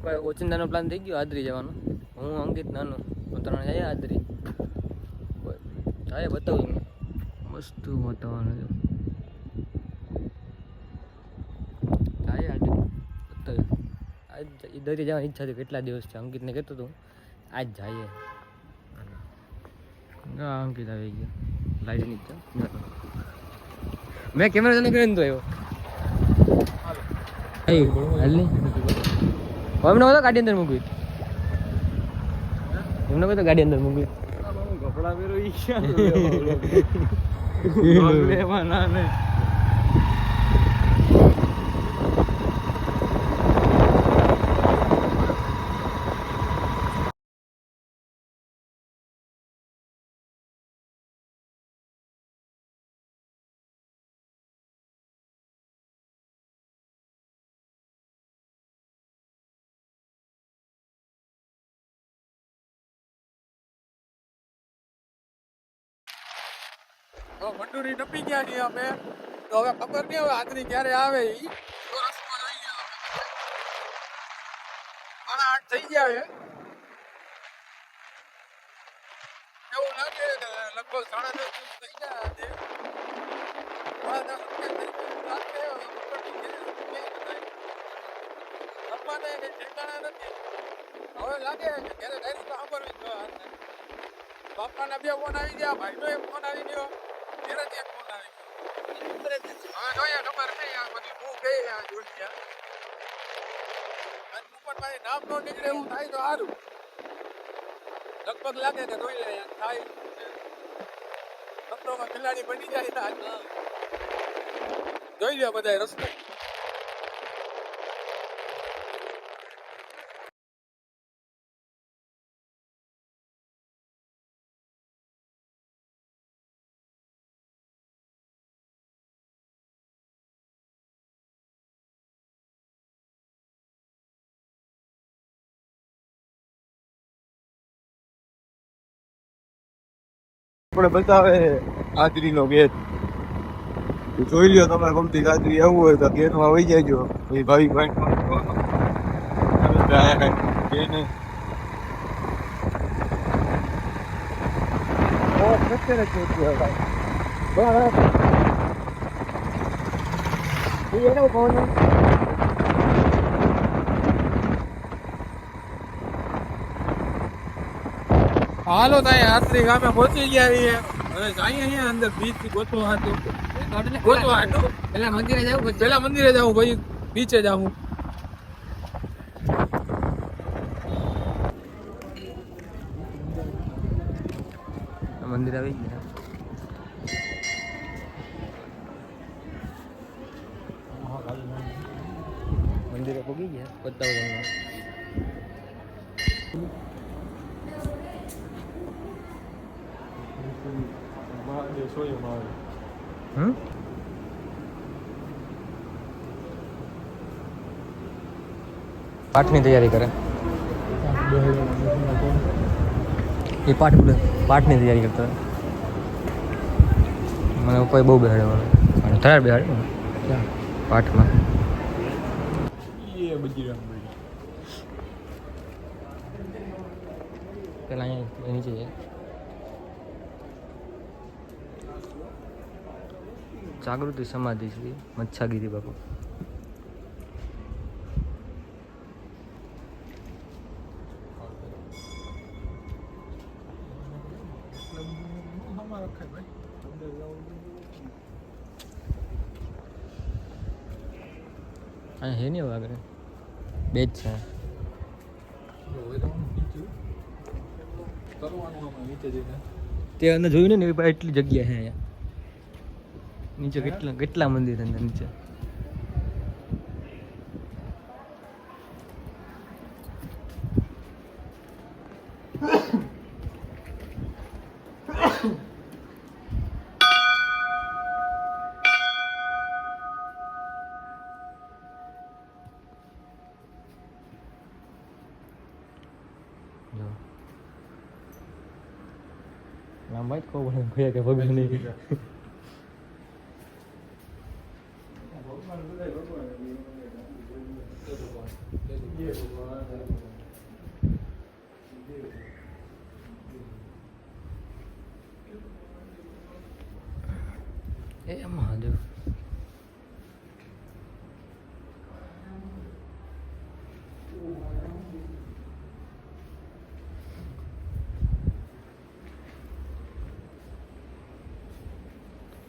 ભાઈ ઓચિંતાનો પ્લાન થઈ ગયો આદરી જવાનો. હું અંકિત નાનો ત્રણ જાય આદરી જાય બતાવું મસ્ત વાતાવરણ જાય આદરી બતાવ્યું. આજ દરિયા જવાની ઈચ્છા હતી કેટલા દિવસ છે. અંકિતને કહેતો હતો આજ જાય. અંકિત આવી ગયો લાઈટ નીચે. મેં કેમેરા ચાલુ કરીને તો આવ્યો હાલ નહીં એમને કહો ગાડી અંદર મૂકવી. એમને કહો ગાડી અંદર મૂકવી. કપડા પહેરો મંડુરી ટપી ગયા છીએ અમે. તો હવે ખબર નહીં હવે આદરી ક્યારે આવે. આના 8 થઈ ગયા છે એવું લાગે. લગભગ 10:30 થઈ ગયા છે. 10:30 ઠેકાણા નથી. હવે લાગે કે ત્યારે ડાયરેક્ટ સાંભળવી જોઈએ. બાપાના 2 ફોન આવી ગયા, ભાઈનો 1 ફોન આવી ગયો, ત્યારે જ 1 ફોન આવી ગયો. હવે જોઈએ ખબર નહીં આ બધી હું ગઈ આ જોઈ ભાઈ નામ નો નીકળે એવું થાય તો સારું. લગભગ લાગે કે જોઈ લે થાય રસ્તોમાં ખિલાડી બની જાય જોઈ લે બધા રસ્તો. આપણે બતાવે આદરીનો ગેટ જોઈ લ્યો. તમારે ગમતી આદરી આવવું હોય તો ગેટમાં વહી જાયજો. પછી ભાવિક ભાઈ હાલો ત્યાં આદરી ગામે પહોંચી ગયા છીએ. હવે જઈએ અહીંયા અંદર બીચ ગોતવા હતું. પેલા મંદિરે જવું ભાઈ બીચે જવું. મંદિર આવી ગયા. મંદિરે પહોંચી ગયા. બતાવું પાઠની તૈયારી કરે. એ પાઠની તૈયારી કરતા મને કોઈ બહુ બેહાડે થયા બેહાડે પાઠમાં. પેલા અહીંયા નીચે જાગૃતિ સમાધિ છે મચ્છાગીરી બાપુ. અહીંયા હે નહીં હવે આગળ બે જ છે. તે અંદર જોયું ને એટલી જગ્યા છે અહીંયા નીચે. કેટલા મંદિર અંદર નીચે. લાંબા જ કહું ભૈયા કે ભગવાન નહીં. એ મહાદેવ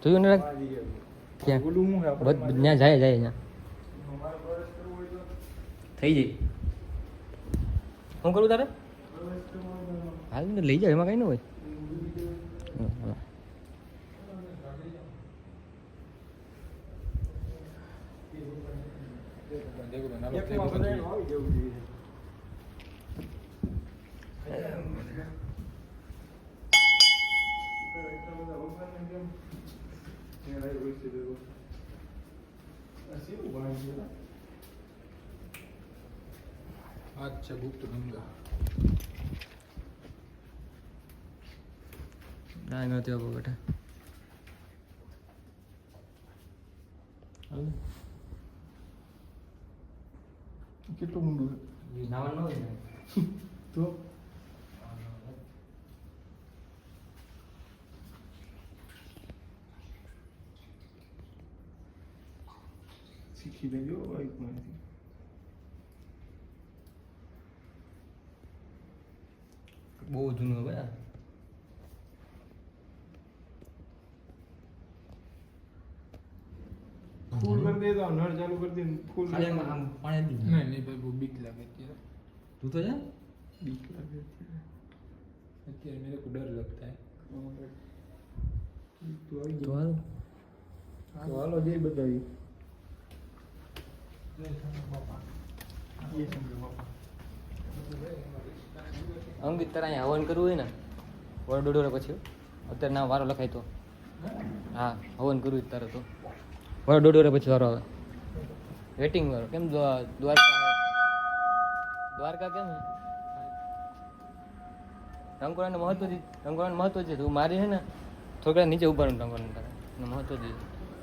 જોયું ને ક્યાં ત્યાં જાય ત્યાં થઈ જાય શું કરું તારે હાલ ને લઈ જાય એમાં કઈ ન હોય अच्छा गुप्त गंगा ના નથી આવો બેટા કેટલું ઊંડું નાવાનું ન હોય ને તો શીખી લેજો બાઈકમાંથી બહુ જૂનું હવે ફૂલ કરી દે તો નળ ચાલુ કરી દે ફૂલ આમ પાણી નહીં નહીં ભાઈ બહુ બીક લાગે અત્યારે તું તો જા बीक लगे અત્યારે मेरे को डर लगता है तो હાલ हालो जय बताइए ये समझो पापा અંકિત તારે અહીંયા હવન કરવું હોય ને વર દોઢ વર્ષ પછી અત્યારે ના વારો લખાય તો હા હવન કરવું હોય તારે તો વર દોઢ વર્ષ પછી વારો આવે વેટિંગ વાળો કેમ દ્વારકા કેમ ટંકોરાનું મહત્વ છે તું મારી છે ને થોડા નીચે ઉભા રહું ટંકોરાનું તારે મહત્વ છે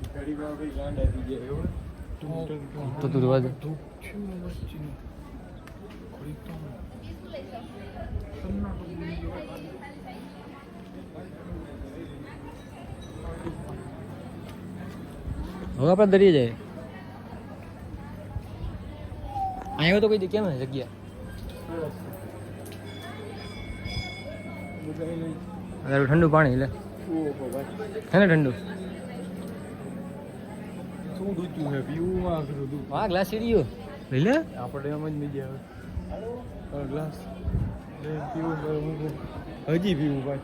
गाड़ी में कोई गांड आती है એવું તો તું જોવા દે ધૂપ છે વચ્ચેનું ઘડીક તો હવે આપણે દરિયે જાય અહીંયા તો કોઈ કેમ હે જગ્યા ઠંડુ પાણી લે હે ને ઠંડુ શું દૂધું હે પીવું માં કરું દૂધ હા ગ્લાસ સીડીયો લઈ લે આપણે એમ જ નહીં જાય ગ્લાસ લે પીવું હજી પીવું ભાઈ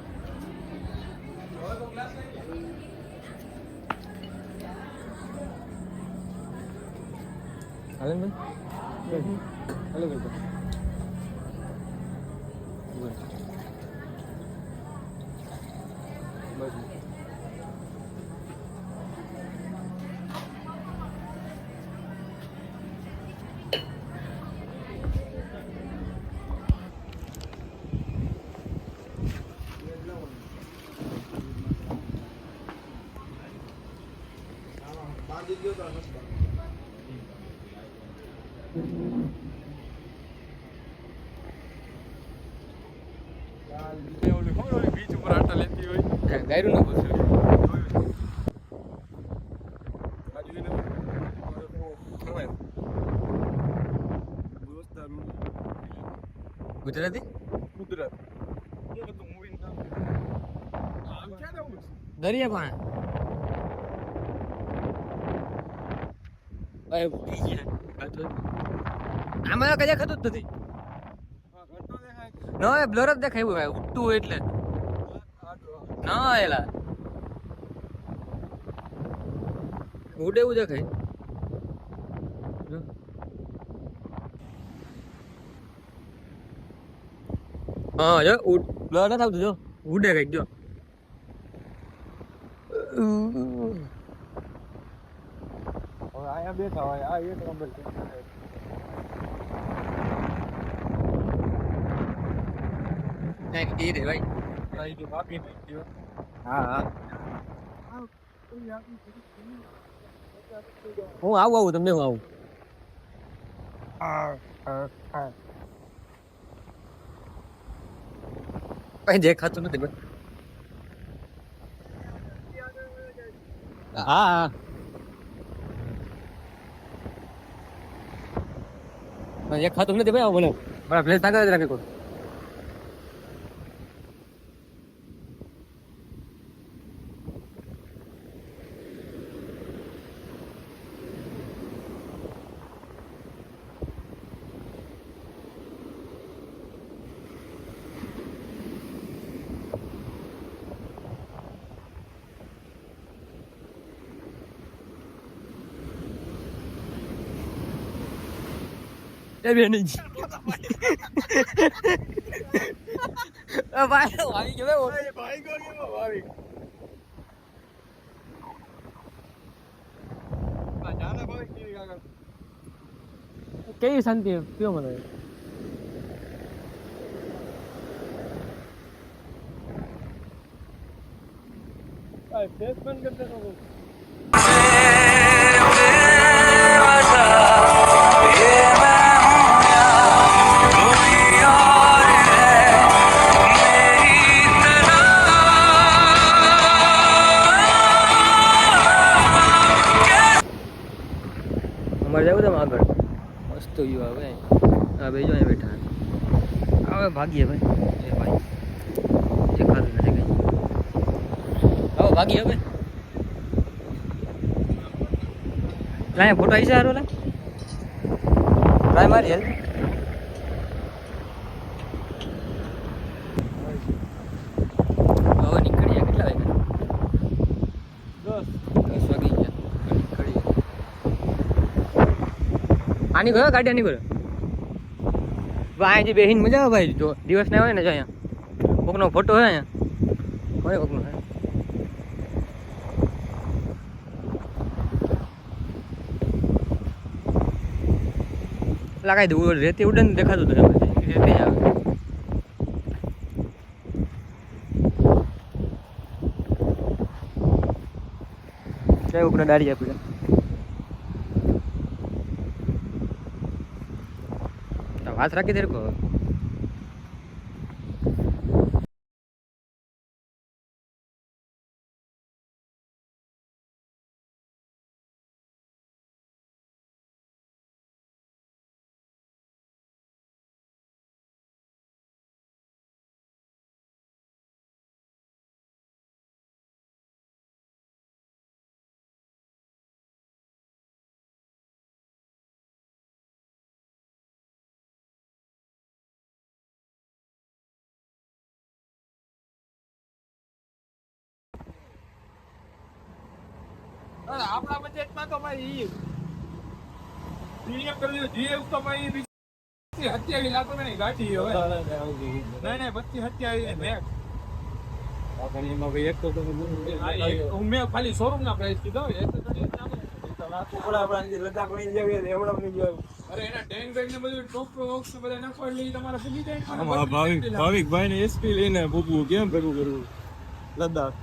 હાલે ને ભાઈ હાલો ભાઈ બીચ ઉપર આટા લેતી હોય ગાયરું ના પૂછ્યું ગુજરાતી કુદરત દરિયા પાણી આમાં કજા ખાતું જ નથી ના એ બ્લર જ દેખાય એવું ઉઠતું હોય એટલે ના એલા ઉડે એવું દેખાય હા જો બ્લર નથી આવતું જો ઉડે કઈક જો અહીંયા બેઠા હોય આ એક નંબર છે એ રે ભાઈ ભાઈ માપી નહીં ગયો હા હા હું આવું તમને હું આવું કઈ દેખાતું નથી ભાઈ. હા દેખાતું નથી ભાઈ. મને મારા પ્લેસ તાકાત રાખે કોઈ. એ બેની ભાઈ આવી ગયો ભાઈ કેવી શાંતિ કયો મને ફેસ બંધ કરી દેતો. અમારે જવું તમે આગળ મસ્ત વ્યૂ આવે. હા બે જો અહીંયા બેઠા હવે ભાગીએ ભાઈ. એ ભાઈ દેખાતું નથી કઈ. હવે ભાગીએ હવે. લાય ફોટો આવી સારો લે ટ્રાય મારી હેલ. હવે નીકળીએ. કેટલા વાગ્યા? 10 વાગી ગયા. નીકળીએ. આની ગયો ગાડી આની ગયો ભાઈ. બેહીને મજા આવે ભાઈ. જો દિવસ ના હોય ને જો અહીંયા કોકનો ફોટો હોય અહીંયા કોઈ કોકનો હોય. લગાઈ દઉં રેતી ઉડે ને દેખાતું હતું રેતી આવે. કઈ ઉપડે દાડી આપી વાત રાખી દે કો. આપણા બજેટમાં તો ભાઈ જીએફ કરી જીએફ તો ભાઈ 27 લાખ ની ગાડી હવે. નહીં 25-27 મેક્સ. મેં ખાલી શોરૂમ ના પ્રાઇસ કીધો. અરે એના ટેન્ક બેગ ને બધું ટોપ બોક્સ ને બધા નાખવા એટલે તમારે ભૂલી જાય. ભાવિકભાઈ ને એસપી લઈને ભૂગવું કેમ ભેગું કરવું લદ્દાખ.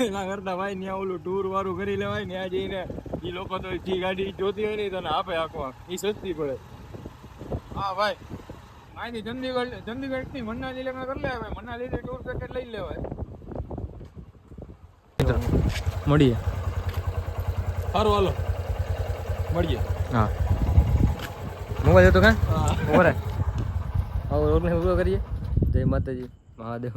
એના કરતા ભાઈ ત્યાં ઓલું ટૂર વાળું કરી લેવાય ને ત્યાં જઈને એ લોકો તો જે ગાડી જોતી હોય ને તને આપે આખવા. એ સસ્તી પડે. હા ભાઈ અહીંથી ચંદીગઢ થી મનાલી લગ્ન કરી લેવાય. મનાલી થી ટૂર પેકેજ લઈ લેવાય. મળીએ. સારું હાલો મળીએ. હા મોબાઈલ હતો કાં ઓરે હવે રોડ ને પૂરો કરીએ. જય માતાજી મહાદેવ.